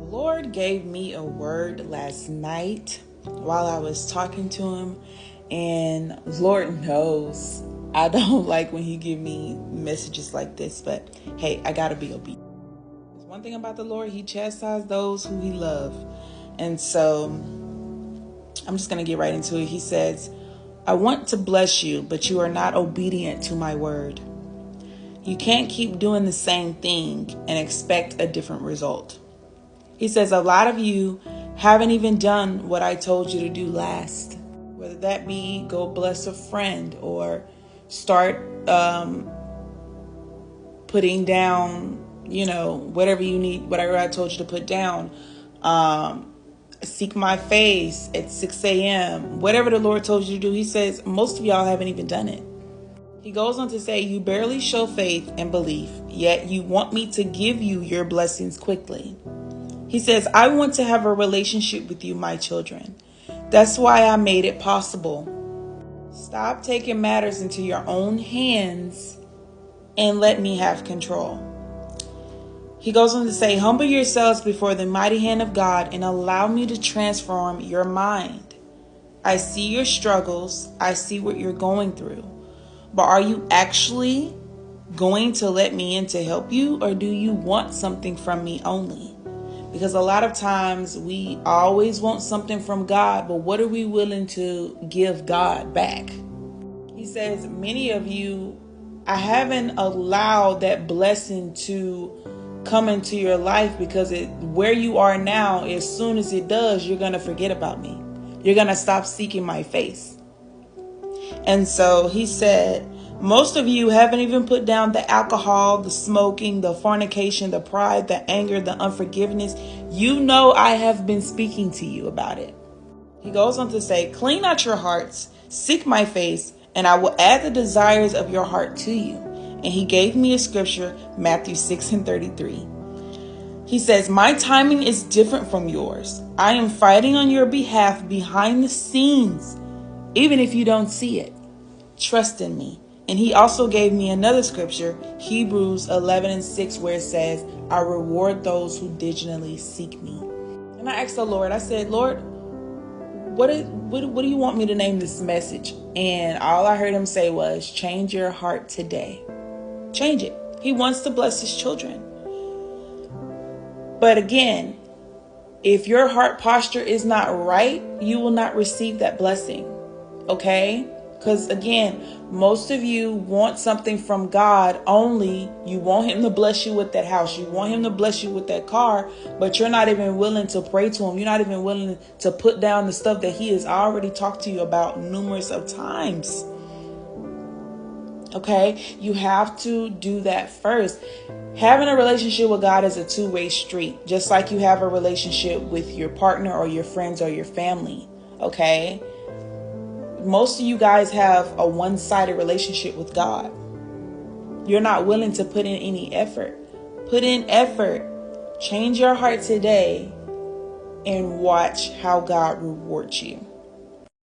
Lord gave me a word last night while I was talking to him, and Lord knows I don't like when he give me messages like this, but hey, I gotta be obedient. There's one thing about the Lord, he chastises those who he loves. And so I'm just gonna get right into it. He says, I want to bless you, but you are not obedient to my word. You can't keep doing the same thing and expect a different result. He says, a lot of you haven't even done what I told you to do last. Whether that be go bless a friend or start putting down, whatever you need, whatever I told you to put down. Seek my face at 6 a.m. Whatever the Lord told you to do, he says, most of y'all haven't even done it. He goes on to say, you barely show faith and belief, yet you want me to give you your blessings quickly. He says, I want to have a relationship with you, my children. That's why I made it possible. Stop taking matters into your own hands and let me have control. He goes on to say, humble yourselves before the mighty hand of God and allow me to transform your mind. I see your struggles. I see what you're going through. But are you actually going to let me in to help you, or do you want something from me only? Because a lot of times we always want something from God, but what are we willing to give God back? He says, many of you, I haven't allowed that blessing to come into your life because where you are now, as soon as it does, you're going to forget about me. You're going to stop seeking my face. And so he said, most of you haven't even put down the alcohol, the smoking, the fornication, the pride, the anger, the unforgiveness. You know I have been speaking to you about it. He goes on to say, clean out your hearts, seek my face, and I will add the desires of your heart to you. And he gave me a scripture, Matthew 6:33. He says, my timing is different from yours. I am fighting on your behalf behind the scenes, even if you don't see it. Trust in me. And he also gave me another scripture, Hebrews 11:6, where it says, I reward those who diligently seek me. And I asked the Lord, I said, Lord, what do you want me to name this message? And all I heard him say was, change your heart today. Change it. He wants to bless his children. But again, if your heart posture is not right, you will not receive that blessing. Okay? Because again, most of you want something from God only. You want him to bless you with that house. You want him to bless you with that car, but you're not even willing to pray to him. You're not even willing to put down the stuff that he has already talked to you about numerous of times. Okay? You have to do that first. Having a relationship with God is a two-way street, just like you have a relationship with your partner or your friends or your family. Okay? Most of you guys have a one-sided relationship with God. You're not willing to put in any effort. Put in effort. Change your heart today and watch how God rewards you.